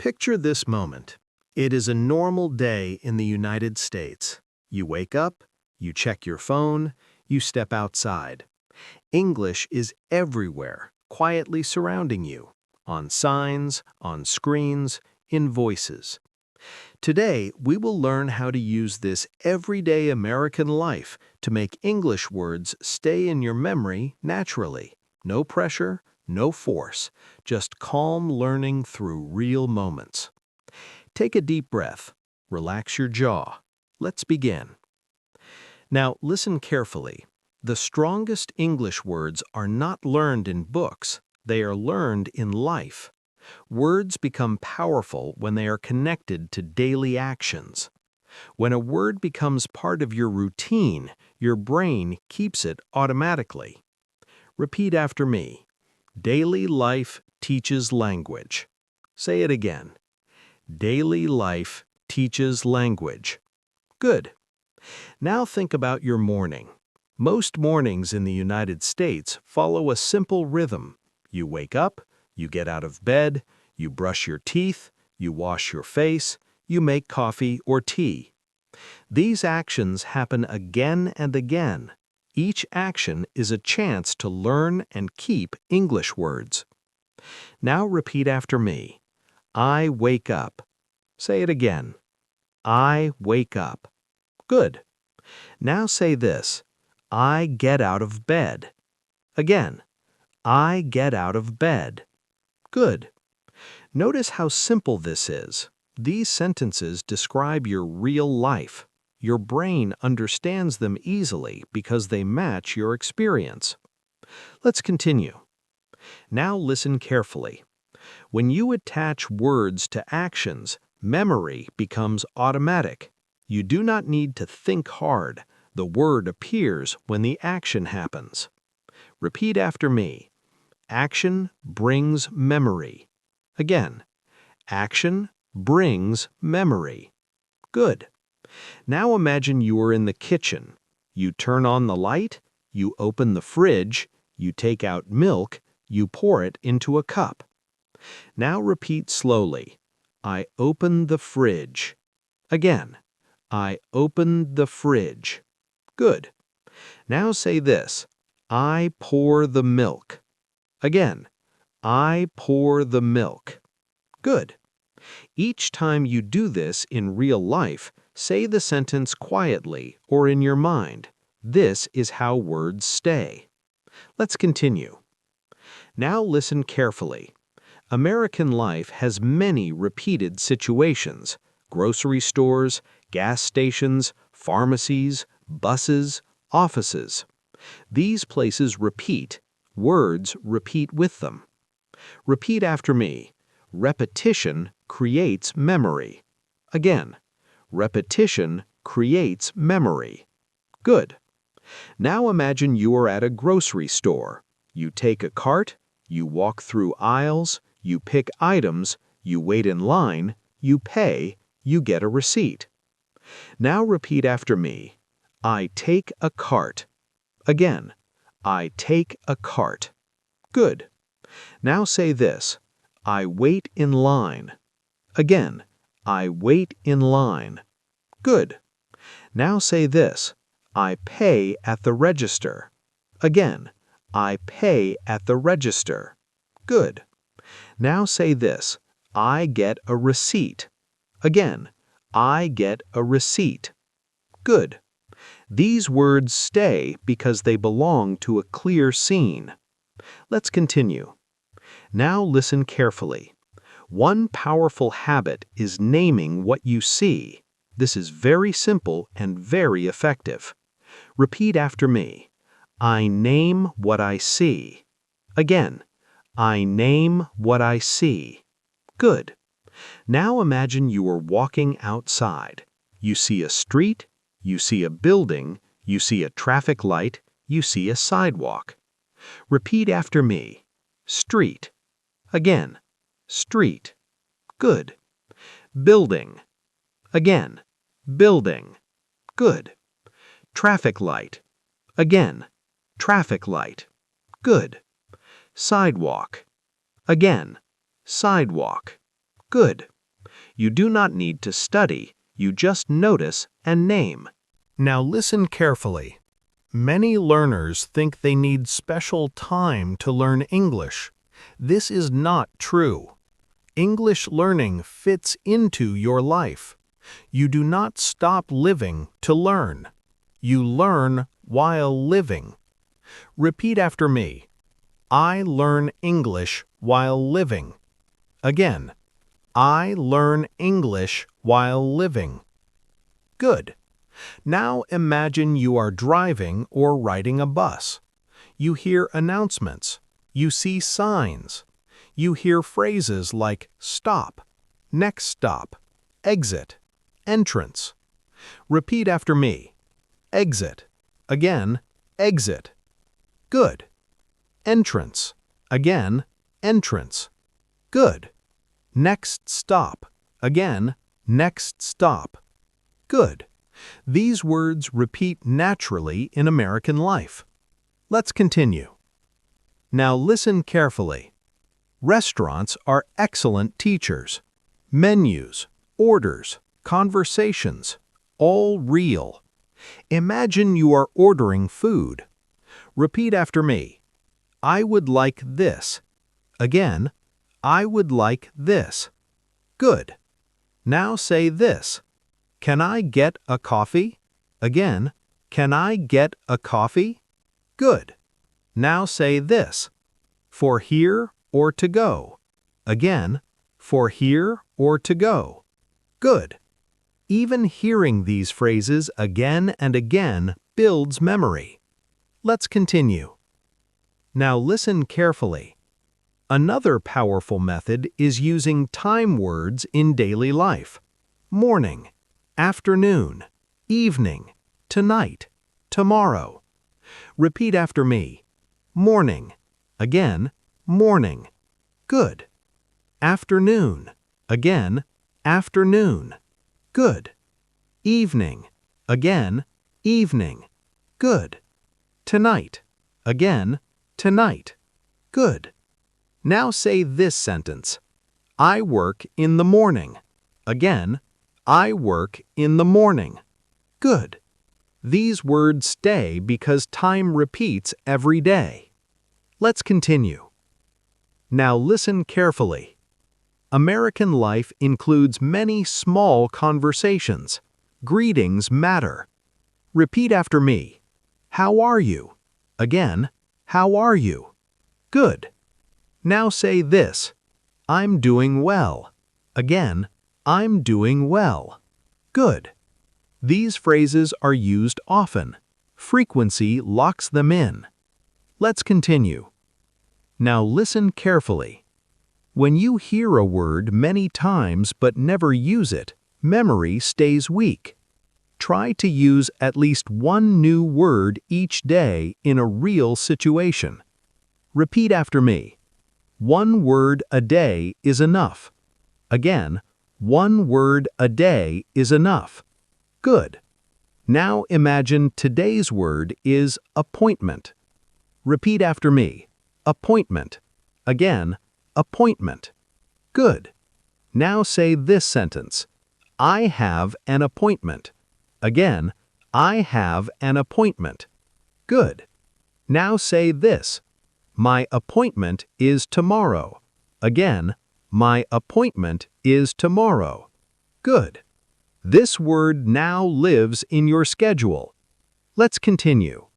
Picture this moment. It is a normal day in the United States. You wake up, you check your phone, you step outside. English is everywhere, quietly surrounding you, on signs, on screens, in voices. Today, we will learn how to use this everyday American life to make English words stay in your memory naturally. No pressure, no force, just calm learning through real moments. Take a deep breath. Relax your jaw. Let's begin. Now, listen carefully. The strongest English words are not learned in books. They are learned in life. Words become powerful when they are connected to daily actions. When a word becomes part of your routine, your brain keeps it automatically. Repeat after me. Daily life teaches language. Say it again. Daily life teaches language. Good. Now think about your morning. Most mornings in the United States follow a simple rhythm. You wake up, you get out of bed, you brush your teeth, you wash your face, you make coffee or tea. These actions happen again and again. Each action is a chance to learn and keep English words. Now repeat after me. I wake up. Say it again. I wake up. Good. Now say this. I get out of bed. Again. I get out of bed. Good. Notice how simple this is. These sentences describe your real life. Your brain understands them easily because they match your experience. Let's continue. Now listen carefully. When you attach words to actions, memory becomes automatic. You do not need to think hard. The word appears when the action happens. Repeat after me. Action brings memory. Again. Action brings memory. Good. Now imagine you are in the kitchen. You turn on the light, you open the fridge, you take out milk, you pour it into a cup. Now repeat slowly. I open the fridge. Again. I open the fridge. Good. Now say this. I pour the milk. Again. I pour the milk. Good. Each time you do this in real life, say the sentence quietly or in your mind. This is how words stay. Let's continue. Now listen carefully. American life has many repeated situations. Grocery stores, gas stations, pharmacies, buses, offices. These places repeat. Words repeat with them. Repeat after me. Repetition creates memory. Again. Repetition creates memory. Good. Now imagine you are at a grocery store. You take a cart, you walk through aisles, you pick items, you wait in line, you pay, you get a receipt. Now repeat after me. I take a cart. Again. I take a cart. Good. Now say this. I wait in line. Again. I wait in line. Good. Now say this. I pay at the register. Again. I pay at the register. Good. Now say this. I get a receipt. Again. I get a receipt. Good. These words stay because they belong to a clear scene. Let's continue. Now listen carefully. One powerful habit is naming what you see. This is very simple and very effective. Repeat after me. I name what I see. Again. I name what I see. Good. Now imagine you are walking outside. You see a street, you see a building, you see a traffic light, you see a sidewalk. Repeat after me. Street. Again. Street. Good. Building. Again. Building. Good. Traffic light. Again. Traffic light. Good. Sidewalk. Again. Sidewalk. Good. You do not need to study, you just notice and name. Now listen carefully. Many learners think they need special time to learn English. This is not true. English learning fits into your life. You do not stop living to learn. You learn while living. Repeat after me. I learn English while living. Again, I learn English while living. Good. Now imagine you are driving or riding a bus. You hear announcements. You see signs. You hear phrases like stop, next stop, exit, entrance. Repeat after me. Exit. Again, exit. Good. Entrance. Again, entrance. Good. Next stop. Again, next stop. Good. These words repeat naturally in American life. Let's continue. Now listen carefully. Restaurants are excellent teachers. Menus, orders, conversations, all real. Imagine you are ordering food. Repeat after me. I would like this. Again, I would like this. Good. Now say this. Can I get a coffee? Again, can I get a coffee? Good. Now say this. For here or to go? Again, for here or to go? Good. Even hearing these phrases again and again builds memory. Let's continue. Now listen carefully. Another powerful method is using time words in daily life. Morning, afternoon, evening, tonight, tomorrow. Repeat after me. Morning. Again, morning. Good. Afternoon. Again, afternoon. Good. Evening. Again, evening. Good. Tonight. Again, tonight. Good. Now say this sentence. I work in the morning. Again, I work in the morning. Good. These words stay because time repeats every day. Let's continue. Now listen carefully. American life includes many small conversations. Greetings matter. Repeat after me. How are you? Again, how are you? Good. Now say this. I'm doing well. Again, I'm doing well. Good. These phrases are used often. Frequency locks them in. Let's continue. Now listen carefully. When you hear a word many times but never use it, memory stays weak. Try to use at least one new word each day in a real situation. Repeat after me. One word a day is enough. Again, one word a day is enough. Good. Now imagine today's word is appointment. Repeat after me. Appointment. Again, appointment. Good. Now say this sentence. I have an appointment. Again, I have an appointment. Good. Now say this. My appointment is tomorrow. Again, my appointment is tomorrow. Good. This word now lives in your schedule. Let's continue.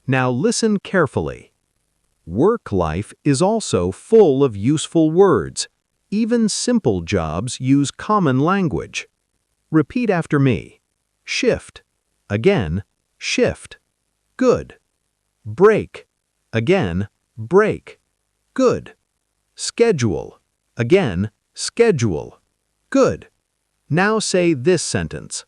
Now listen carefully. Work life is also full of useful words. Even simple jobs use common language. Repeat after me. Shift. Again, shift. Good. Break. Again, break. Good. Schedule. Again, schedule. Good. Now say this sentence.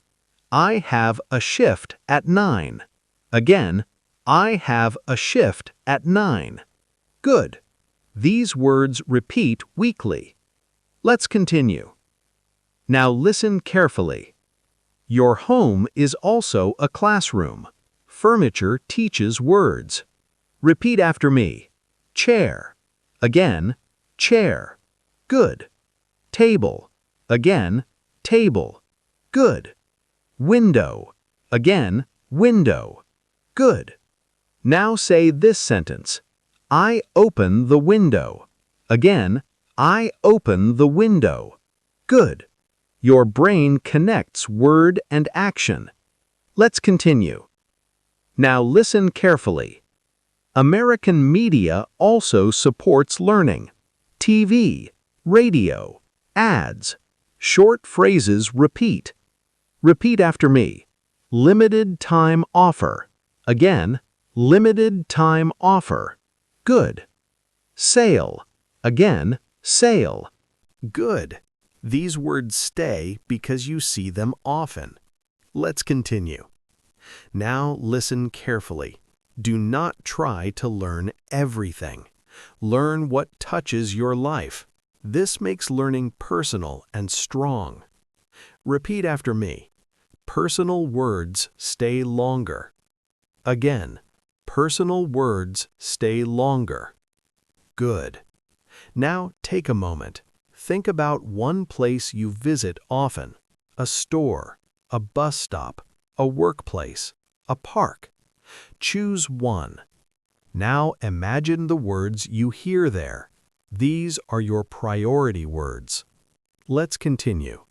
I have a shift at 9. Again, I have a shift at 9. Good. These words repeat weekly. Let's continue. Now listen carefully. Your home is also a classroom. Furniture teaches words. Repeat after me. Chair. Again, chair. Good. Table. Again, table. Good. Window. Again, window. Good. Now say this sentence. I open the window. Again, I open the window. Good. Your brain connects word and action. Let's continue. Now listen carefully. American media also supports learning. TV, radio, ads. Short phrases repeat. Repeat after me. Limited time offer. Again, limited time offer. Good. Sale. Again, sale. Good. These words stay because you see them often. Let's continue. Now listen carefully. Do not try to learn everything. Learn what touches your life. This makes learning personal and strong. Repeat after me. Personal words stay longer. Again, personal words stay longer. Good. Now take a moment. Think about one place you visit often. A store, a bus stop, a workplace, a park. Choose one. Now imagine the words you hear there. These are your priority words. Let's continue.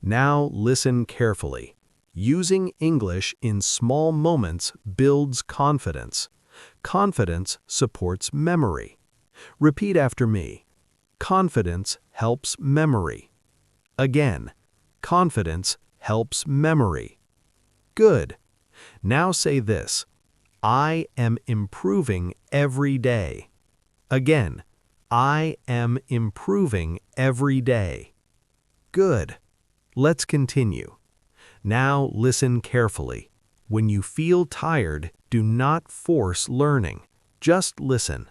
Now listen carefully. Using English in small moments builds confidence. Confidence supports memory. Repeat after me. Confidence helps memory. Again, confidence helps memory. Good. Now say this. I am improving every day. Again, I am improving every day. Good. Let's continue. Now listen carefully. When you feel tired, do not force learning. Just listen.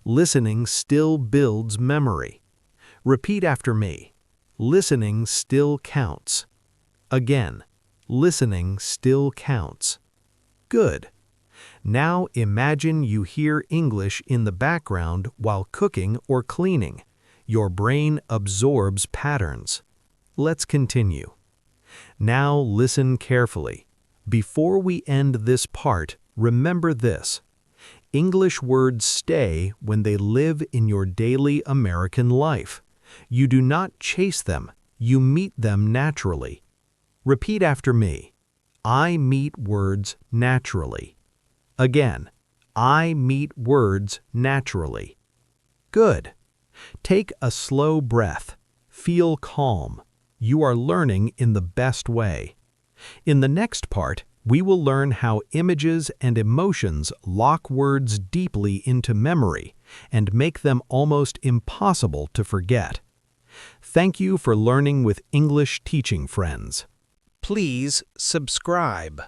Listening still builds memory. Repeat after me. Listening still counts. Again, listening still counts. Good. Now imagine you hear English in the background while cooking or cleaning. Your brain absorbs patterns. Let's continue. Now listen carefully. Before we end this part, remember this. English words stay when they live in your daily American life. You do not chase them, you meet them naturally. Repeat after me. I meet words naturally. Again, I meet words naturally. Good. Take a slow breath. Feel calm. You are learning in the best way. In the next part, we will learn how images and emotions lock words deeply into memory and make them almost impossible to forget. Thank you for learning with English Teaching Friends. Please subscribe.